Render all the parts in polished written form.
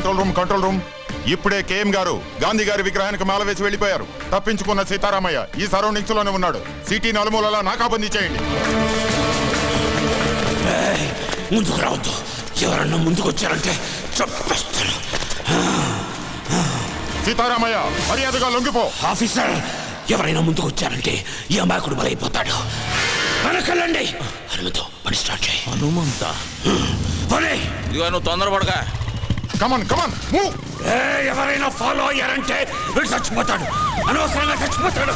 Control room. ఇప్పుడే KM గారు గాంధీ గారి విగ్రహానికి మాల వేసి వెళ్ళిపోయారు. తప్పించుకున్న సీతారామయ్య ఈ సరౌండింగ్స్ లోనే ఉన్నాడు. సిటీ నలుమూలలా నాకాబందీ చేయండి. ముందుకు రావద్దు. ఎవరన్నా ముందుకు వచ్చారంటే చంపేస్తాను. సీతారామయ్య మర్యాదగా లొంగిపో. ఆఫీసర్, ఎవరైనా ముందుకు వచ్చారంటే ఈ అమాయకుడు బలైపోతాడు. వెనకెళ్ళండి. హనుమంతో పని స్టార్ట్ చేయి. హనుమంత ఇదిగో నువ్వు తొందరపడగా. Come on move. ఎవరైనా ఫాలో అయ్యారంటే వీడు చచ్చిపోతాడు. అనవసరంగా చచ్చిపోతాడు.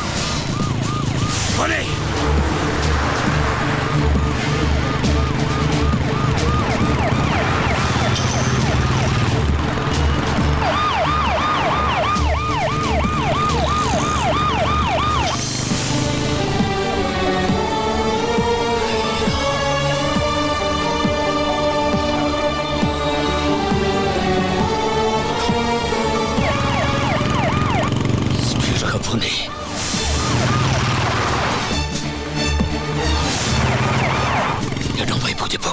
ఎడం వైపు తిప్పు.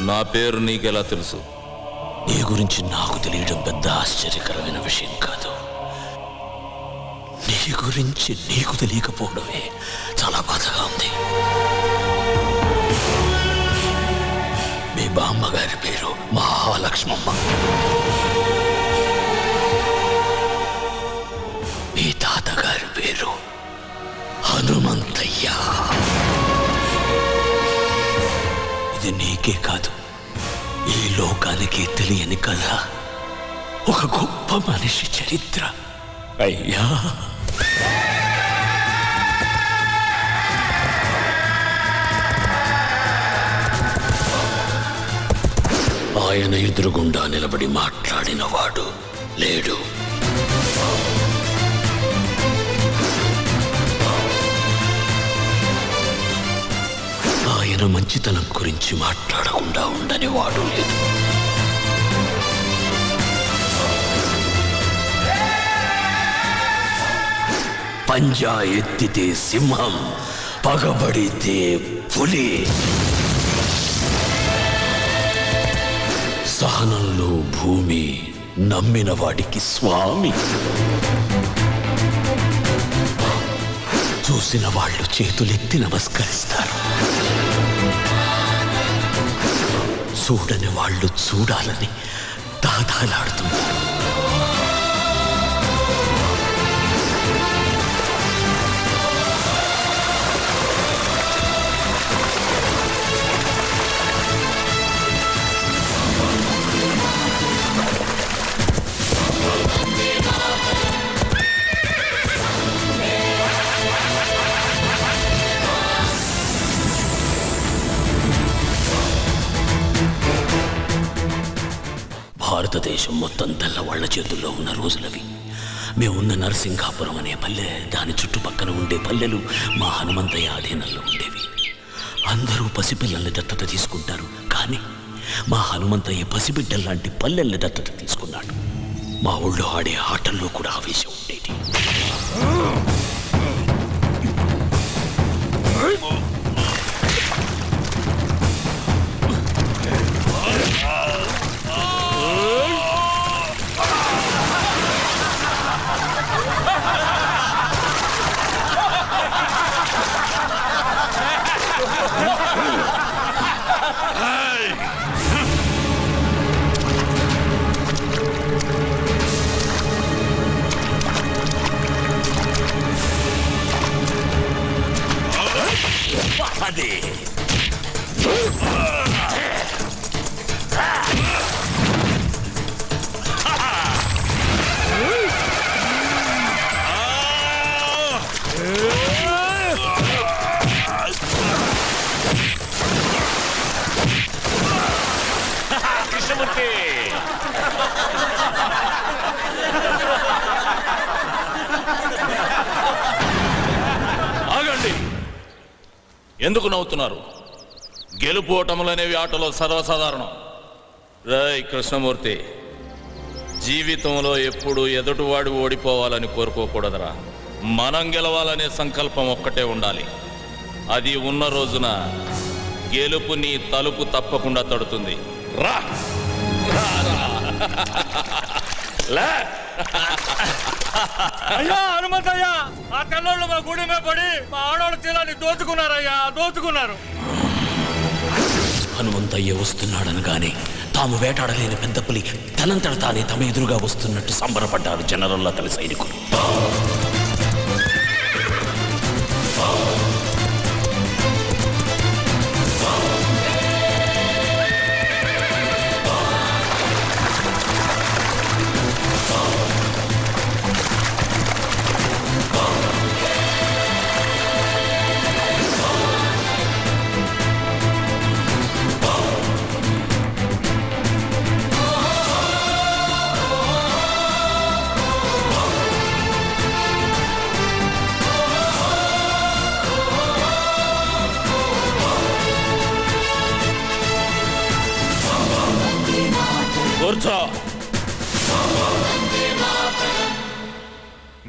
నా పేరు నీకెలా తెలుసు? నీ గురించి నాకు తెలియడం పెద్ద ఆశ్చర్యకరమైన విషయం కాదు. నీ గురించి నీకు తెలియకపోవడమే చాలా బాధగా ఉంది. మీ బామ్మ గారి పేరు మహాలక్ష్మమ్మ. మీ తాతగారి పేరు హనుమంతయ్య. ఇది నీకే కాదు, ఈ లోకానికి తెలియని కథ. ఒక గొప్ప మనిషి చరిత్ర. అయ్యా, ఆయన ఎదురుగుండా నిలబడి మాట్లాడిన వాడు లేడు. ఆయన మంచితనం గురించి మాట్లాడకుండా ఉండని వాడు లేదు. పంజా ఎత్తితే సింహం, పగబడితే పులి. సహనంలో భూమి, నమ్మిన వాడికి స్వామి. చూసిన వాళ్ళు చేతులెత్తి నమస్కరిస్తారు. చూడని వాళ్ళు చూడాలని దాదాలాడుతున్నారు. భారతదేశం మొత్తం తెల్లవాళ్ల చేతుల్లో ఉన్న రోజులవి. మేమున్న నరసింగాపురం అనే పల్లె, దాని చుట్టుపక్కల ఉండే పల్లెలు మా హనుమంతయ్య ఆధీనంలో ఉండేవి. అందరూ పసిపిల్లల్ని దత్తత తీసుకుంటారు, కానీ మా హనుమంతయ్య పసిబిడ్డల్లాంటి పల్లెల్ని దత్తత తీసుకున్నాడు. మా ఊళ్ళో ఆడే ఆటల్లో కూడా ఆవేశం ఉండేది. కృష్ణమూర్తి ఎందుకు నవ్వుతున్నారు? గెలుపు ఓటములనేవి ఆటలో సర్వసాధారణం. రేయ్ కృష్ణమూర్తి, జీవితంలో ఎప్పుడు ఎదుటివాడు ఓడిపోవాలని కోరుకోకూడదురా. మనం గెలవాలనే సంకల్పం ఒక్కటే ఉండాలి. అది ఉన్న రోజున గెలుపు నీ తలుపు తప్పకుండా తడుతుంది. రా రా, రా. లే. అయ్యా హనుమంతయ్యా, ఆ తెల్లోళ్ళు మా గుడి మీద పడి మా ఆడవాళ్ళ తీరాన్ని దోచుకున్నారయ్యా, దోచుకున్నారు. హనుమంతయ్య వస్తున్నాడనగానే తాము వేటాడలేని పెద్ద పులి తనంతట తానే తమ ఎదురుగా వస్తున్నట్టు సంబరపడ్డారు జనరల్ అతని సైనికులు. కూర్చో.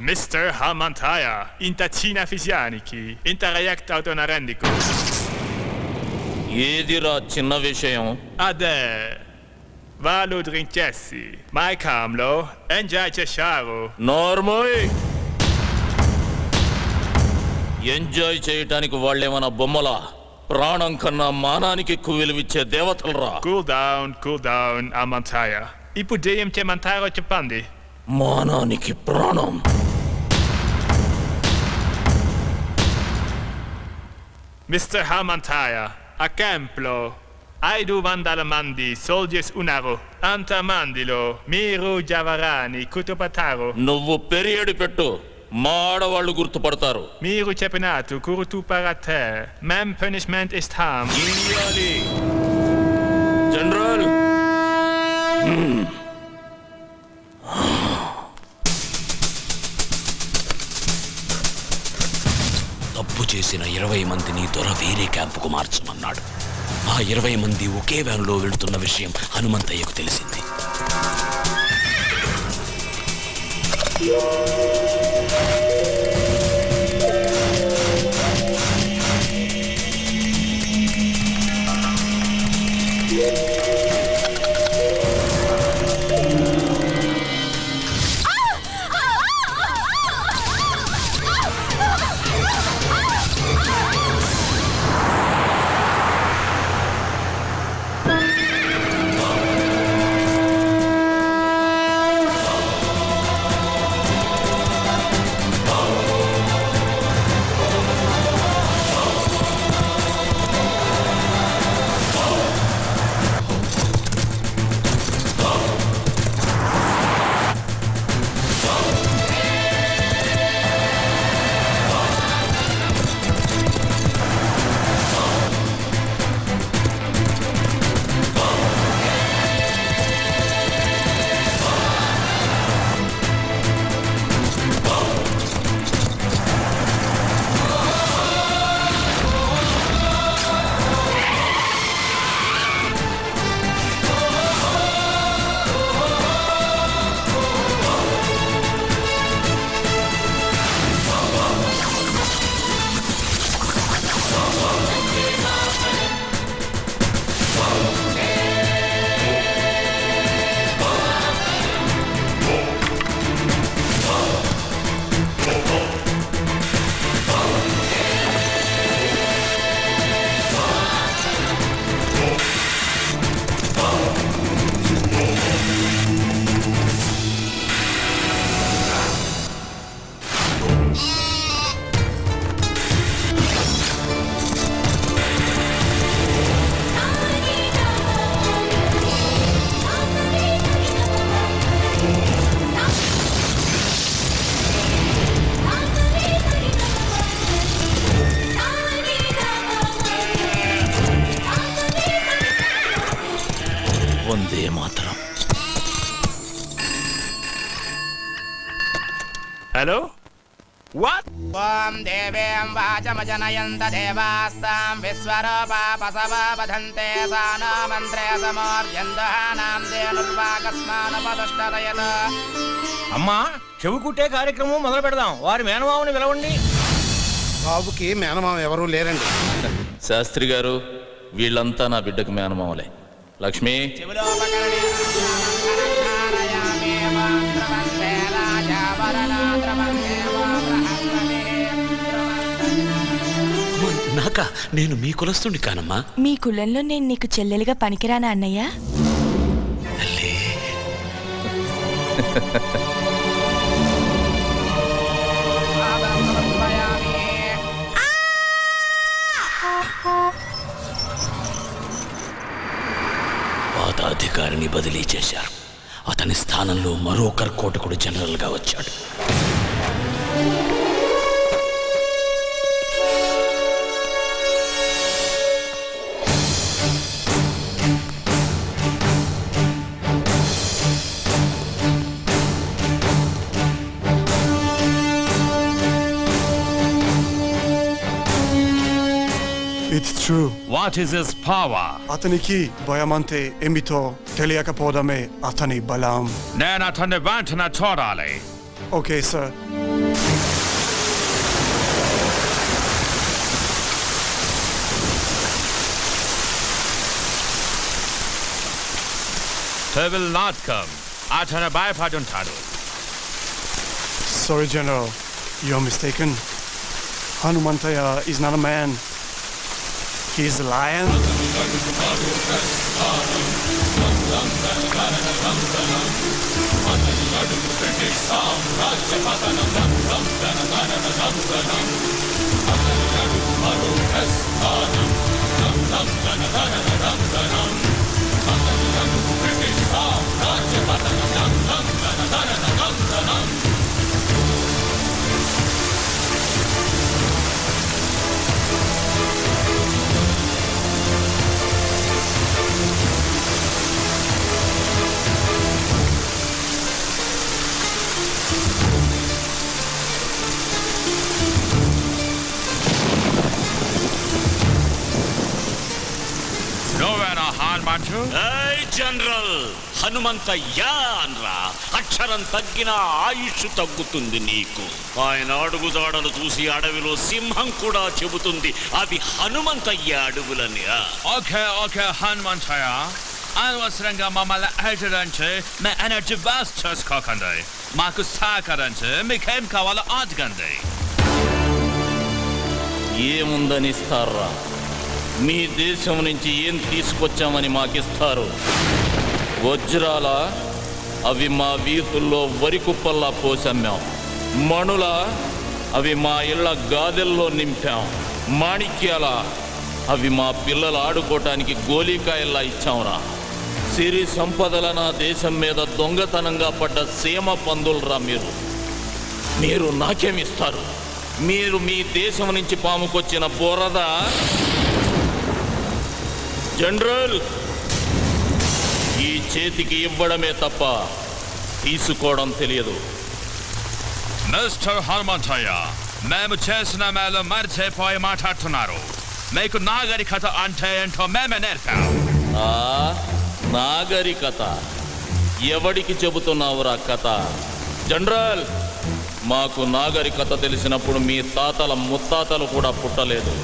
Mr. Hamantaya, inta Cina fisianiki, inta reject autonarendiku. ఏదిరా చిన్న విషయం? Ade, valu drinkessi, mai kamlo, enjai chesharo. నోర్మోయ్. ఎంజాయ్ చేయటానికి వాళ్ళేమన్నా బొమ్మలా? ప్రాణం కన్నా మానానికి ఎక్కువ విలువిచ్చే దేవతలరా. Cool down, Hamantaya. Ipu diem che mantaro chepandi. మానానికి ప్రాణం. Mr. Hamantaya, a templo. Aidu vandalamandi, soldiers unaro, anta mandilo, miru javarani, kutupataro. నువ్వు పెరియడి పెట్టు, మా ఆడవాళ్ళు గుర్తుపడతారు. Miru cepinatu, kurutu parate. Mem punishment is harm. ఇయ్యాలి. జనరల్. తప్పు చేసిన 20 మందిని దొర వేరే క్యాంపుకు మార్చమన్నాడు. ఆ 20 మంది ఒకే వ్యాన్లో వెళ్తున్న విషయం హనుమంతయ్యకు తెలిసింది. వందే మాతరం. Hello? What? ఓం దేవేం వాచమజనయంత దేవాస్తాం విశ్వరూపా పసవా వదంతే సానో మంత్రే సమోర్జందహానాం దేనుర్వాకస్మానపదుష్టరయత. అమ్మా చెవు కుట్టే కార్యక్రమం మొదలు పెడదాం. వారి మేనమామని పిలవండి. బాబుకి మేనమామ ఎవరూ లేరండి. శాస్త్రి గారు, వీళ్ళంతా నా బిడ్డకు మేనమామలే. లక్ష్మి, శివులోపకరణే ధారయామి మంత్రవంతే రాజావరణాద్రవంతే నాకా? నేను మీ కులస్తుడి కానమ్మా. మీ కులంలో నేను నీకు చెల్లెలుగా పనికిరానా అన్నయ్య? తల్లి, పాదాధికారిని బదిలీ చేశారు. అతని స్థానంలో మరో కర్కోటకుడు జనరల్గా వచ్చాడు. It's true. What is his power? అతనికి భయమంటే ఏమిటో తెలియకపోవడమే అతని బలం. నేను అతన్ని వెంటనే చూడాలి. Okay sir. He will not come. అతను భయపడుంటాడు. Sorry, General. You're mistaken. Hanumantaya is not a man. He is a lion. నువ్వేనా హనుమంతు? ఏయ్ జనరల్, హనుమంతయ్యా అనరా. అక్షరం తగ్గిన ఆయుష్ తగ్గుతుంది నీకు. ఆయన అడుగుదాడలు చూసి అడవిలో సింహం కూడా చెబుతుంది అవి హనుమంతయ్య అడుగులని. ఓకే ఓకే హనుమంతయ్య, అనవసరంగా మమ్మల్ని హెచ్చరించి మీ ఎనర్జీ వేస్ట్ చేసుకోకండి. మాకు సహకరించి మీకేం కావాలో అడగండి. ఏముందనిస్తారా? మీ దేశం నుంచి ఏం తీసుకొచ్చామని మాకిస్తారు? వజ్రాల? అవి మా వీధుల్లో వరి కుప్పల్లా పోసమ్మాం. మణుల? అవి మా ఇళ్ళ గాదెల్లో నింపాం. మాణిక్యాల? అవి మా పిల్లలు ఆడుకోవటానికి గోలీకాయల్లా ఇచ్చాంరా. సిరి సంపదల నా దేశం మీద దొంగతనంగా పడ్డ సీమ పందులరా మీరు. మీరు నాకేమిస్తారు? మీరు మీ దేశం నుంచి పాముకొచ్చిన బురద. జనరల్, ఈ చేతికి ఇవ్వడమే తప్ప తీసుకోవడం తెలియదు. మిస్టర్ హనుమంతయ్య, మేము చేసిన మేలు మర్చిపోయి మాట్లాడుతున్నారు. మీకు నాగరికత అంటే ఏంటో మేమే నేర్పాం. ఆ నాగరికత? ఎవడికి చెబుతున్నావురా కథ? జనరల్, మాకు నాగరికత తెలిసినప్పుడు మీ తాతల ముత్తాతలు కూడా పుట్టలేదు.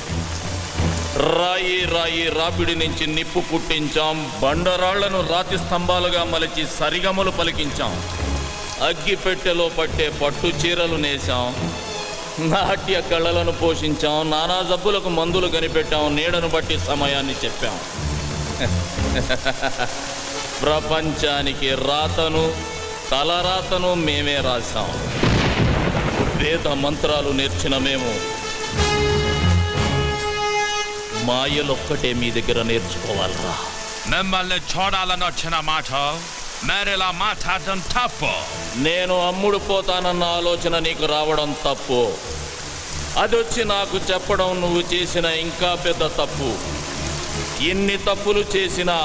రాయి రాయి రాపిడి నుంచి నిప్పు పుట్టించాం. బండరాళ్లను రాతి స్తంభాలుగా మలిచి సరిగమలు పలికించాం. అగ్గిపెట్టెలో పట్టే పట్టు చీరలు నేసాం. నాట్య కళలను పోషించాం. నానా జబ్బులకు మందులు కనిపెట్టాం. నీడను బట్టి సమయాన్ని చెప్పాం. ప్రపంచానికి రాతను తలరాతను మేమే రాశాం. వేద మంత్రాలు నేర్చిన మేము మాయలొక్కటే మీ దగ్గర నేర్చుకోవాలరా. మిమ్మల్ని చూడాలని వచ్చిన మాట మేరేలా మాట్లాడడం తప్పు. నేను అమ్ముడు పోతానన్న ఆలోచన నీకు రావడం తప్పు. అదొచ్చి నాకు చెప్పడం నువ్వు చేసిన ఇంకా పెద్ద తప్పు. ఎన్ని తప్పులు చేసినా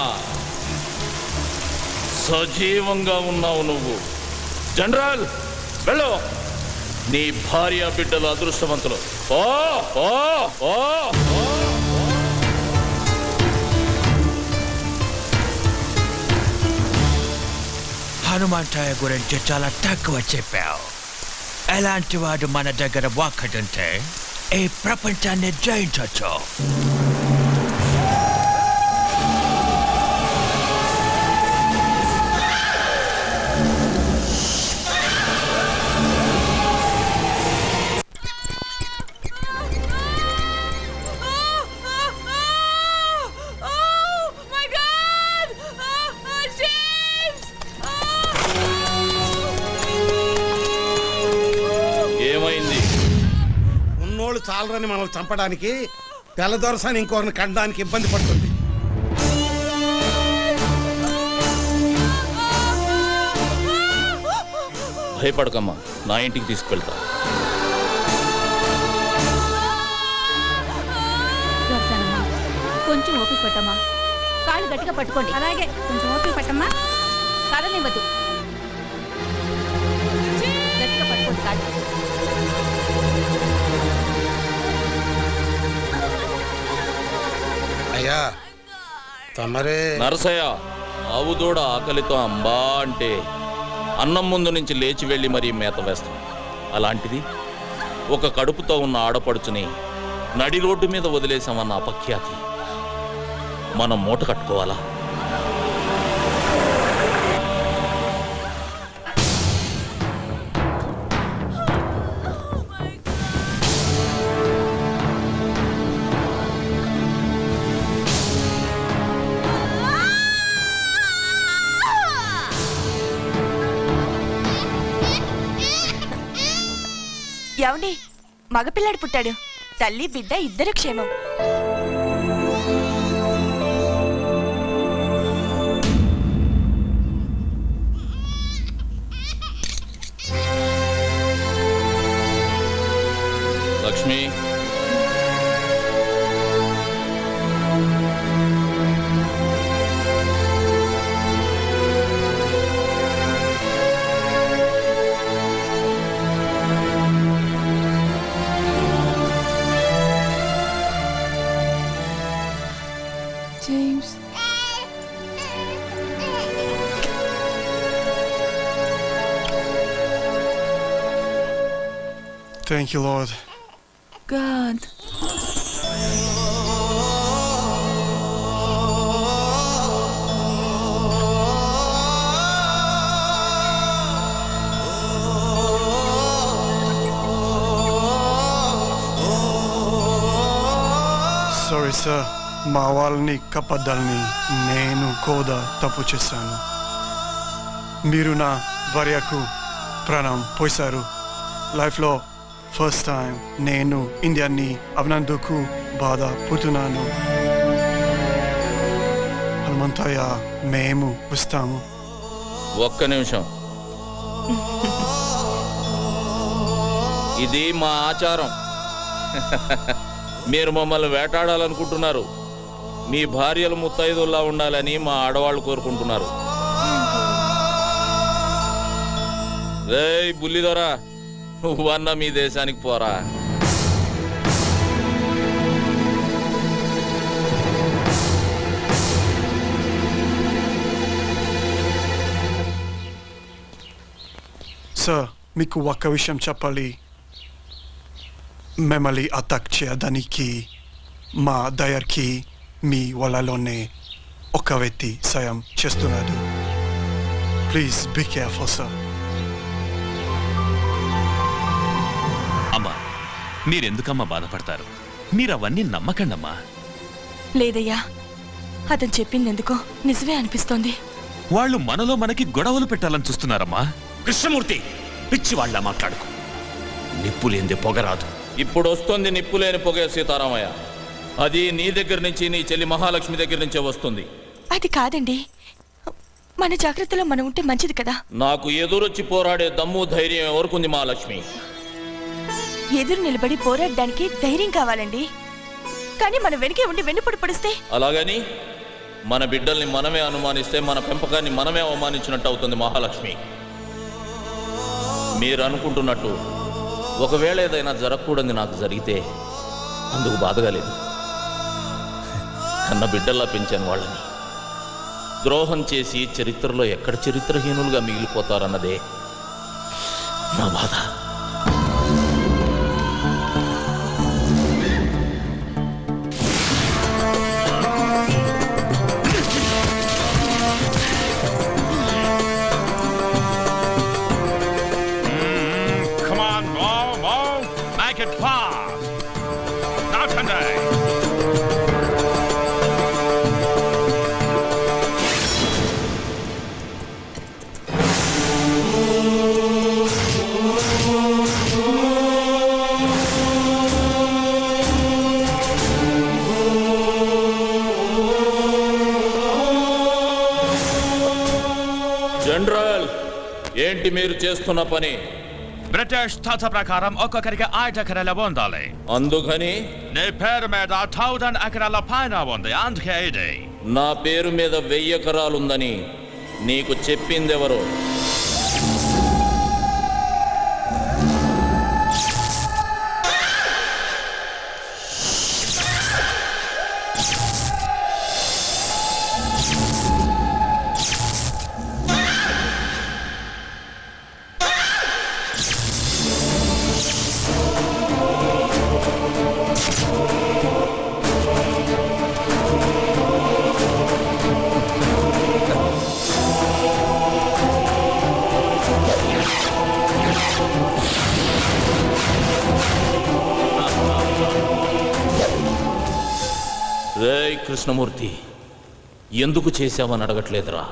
సజీవంగా ఉన్నావు నువ్వు. జనరల్, వెళ్ళు. నీ భార్య బిడ్డలు అదృష్టవంతులు. ఓ ఓ ఓ ఓ. హనుమంతయ్య గురించి చాలా తక్కువ చెప్పావు. ఎలాంటి వాడు మన దగ్గర ఒక్కడుంటే ఈ ప్రపంచాన్ని జయించవచ్చు. ఏమైంది? ఉన్నోళ్ళు చాలరని మనల్ని చంపడానికి తెల్లదొరసాని ఇంకొకరిని కట్టడానికి ఇబ్బంది పడుతుంది. భయపడకమ్మా, నా ఇంటికి తీసుకువెళ్తా. కొంచెం ఓపిక పట్టమ్మా. కాళ్ళు గట్టిగా పట్టుకోండి. అలాగే కొంచెం ఓపిక పట్టమ్మా. కదనివ్వద్దు. గట్టిగా పట్టుకోండి కాళ్ళు. అయ్యా తమరే నరసయ్య, ఆవు దూడ ఆకలితో అంబా అంటే అన్నం ముందు నుంచి లేచి వెళ్ళి మరీ మేత వేస్తాం. అలాంటిది ఒక కడుపుతో ఉన్న ఆడపడుచుని నడి రోడ్డు మీద వదిలేసామన్న అపఖ్యాతి మనం మూట కట్టుకోవాలా? ఏమండి, మగపిల్లాడు పుట్టాడు. తల్లి బిడ్డ ఇద్దరు క్షేమం. Lakshmi, James. Thank you, Lord. God. Sorry, sir. మా వాళ్ళని కప్పద్దాలని నేను కూడా తప్పు చేశాను. మీరు నా భార్యకు ప్రాణం పోశారు. లైఫ్లో ఫస్ట్ టైం నేను ఇండియాని అవినందుకు బాధపడుతున్నాను. హనుమంతయ్య, మేము వస్తాము. ఒక్క నిమిషం. ఇది మా ఆచారం. మీరు మమ్మల్ని వేటాడాలనుకుంటున్నారు. మీ భార్యలు ముత్తైదుల్లా ఉండాలని మా ఆడవాళ్ళు కోరుకుంటున్నారు. రేయ్ బుల్లిదొరా, నువ్వన్నా మీ దేశానికి పోరా. సార్, మీకు ఒక్క విషయం చెప్పాలి. మిమ్మల్ని అటాక్ చేయడానికి మా దయర్కి మీ వాళ్ళలోనే ఒక వ్యక్తి సాయం చేస్తున్నాడు. Please be careful sir. అమ్మా, మీరెందుకమ్మా బాధపడతారు? మీరు అవన్నీ నమ్మకండమ్మా. లేదయ్యా, అతను చెప్పిందెందుకో నిజమే అనిపిస్తోంది. వాళ్ళు మనలో మనకి గొడవలు పెట్టాలని చూస్తున్నారమ్మా. కృష్ణమూర్తి, పిచ్చి వాళ్ళ మాట్లాడుకో. నిప్పులేంది పొగరాదు. ఇప్పుడు వస్తుంది నిప్పులేని పొగే సీతారామయ్య. అది నీ దగ్గర నుంచి, నీ చెల్లి మహాలక్ష్మి దగ్గర నుంచే వస్తుంది. అది కాదండి, మన జాగ్రత్తలో మనం ఉంటే మంచిది కదా. నాకు ఎదురొచ్చి పోరాడే దమ్ము ధైర్యం ఎవరుకుంది మహాలక్ష్మి? ఎదురు నిలబడి పోరాడడానికి ధైర్యం కావాలండి. కానీ మన వెనకే ఉండి వెన్నుపడి పడిస్తే? అలాగని మన బిడ్డల్ని మనమే అనుమానిస్తే మన పెంపకాన్ని మనమే అవమానించినట్టు అవుతుంది మహాలక్ష్మి. మీరు అనుకుంటున్నట్టు ఒకవేళ ఏదైనా జరగకూడదు నాకు జరిగితే అందుకు బాధగా లేదు. కన్న బిడ్డల్లా పెంచాను వాళ్ళని. ద్రోహం చేసి చరిత్రలో ఎక్కడ చరిత్రహీనులుగా మిగిలిపోతారన్నదే నా బాధ. Come on, move. Make it fast. Now, Sunday. General, ఏంటి మీరు చేస్తున్న పని? బ్రిటిష్ చట్ట ప్రకారం ఒక్కొక్కరికి 5 ఎకరాల ఉండాలి. అందుకని నీ పేరు మీద 1000 ఎకరాల పైన ఉంది. అందుకే ఇది. నా పేరు మీద 1000 ఎకరాలుందని నీకు చెప్పిందెవరు? రేయ్ కృష్ణమూర్తి, ఎందుకు చేశావని అడగట్లేదురా.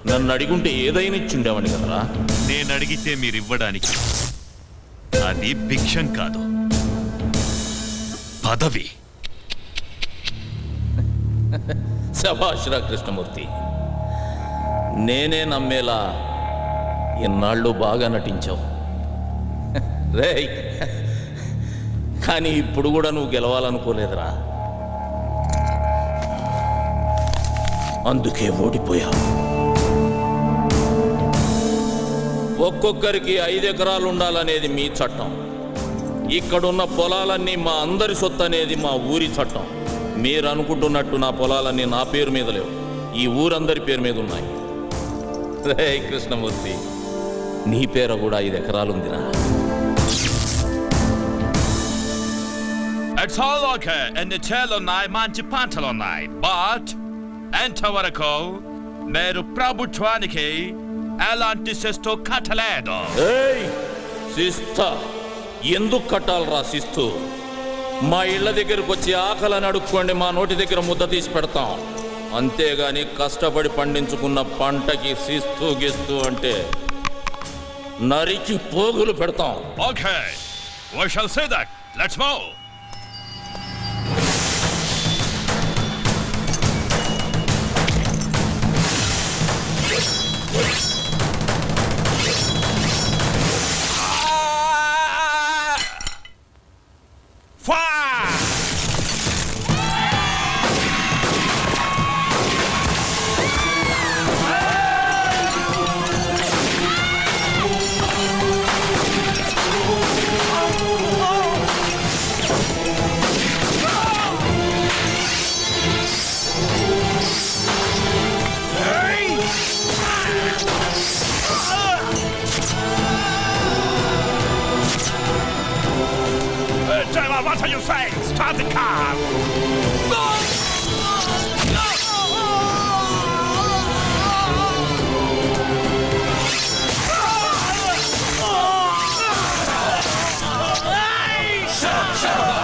నన్ను అడిగుంటే ఏదైనా ఇచ్చుండేవాడిని కదరా. నేను అడిగితే మీరు ఇవ్వడానికి అది భిక్షం కాదు, పదవి. శభాష్రా కృష్ణమూర్తి, నేనే నమ్మేలా ఎన్నాళ్ళు బాగా నటించావు. రేయ్, కానీ ఇప్పుడు కూడా నువ్వు గెలవాలనుకోలేదురా. అందుకే ఓడిపోయావు. ఒక్కొక్కరికి 5 ఎకరాలు ఉండాలనేది మీ చట్టం. ఇక్కడున్న పొలాలన్నీ మా అందరి సొత్తు అనేది మా ఊరి చట్టం. మీరు అనుకుంటున్నట్టు నా పొలాలన్నీ నా పేరు మీద లేవు, ఈ ఊరందరి పేరు మీద ఉన్నాయి. రే కృష్ణమూర్తి, నీ పేరు కూడా 5 ఎకరాలుందిరా. It's all okay. ఎన్ని చేలున్నాయి, మంచి పంటలున్నాయి. బట్ ఎంతవరకు మీరు ప్రభుత్వానికి ఎలాంటి శిస్తు కట్టలేదు. ఏయ్ శిస్తా, ఎందుకు కట్టాలరా శిస్తు? మా ఇళ్ల దగ్గరకు వచ్చి ఆకలని అడుక్కోండి, మా నోటి దగ్గర ముద్ద తీసి పెడతాం. అంతేగాని కష్టపడి పండించుకున్న పంటకి శిస్తు గిస్తు అంటే నరికి పోగులు పెడతాం. Okay, we shall see that. Let's move. Fire! Driver, what are you saying? Start the car! Shut up!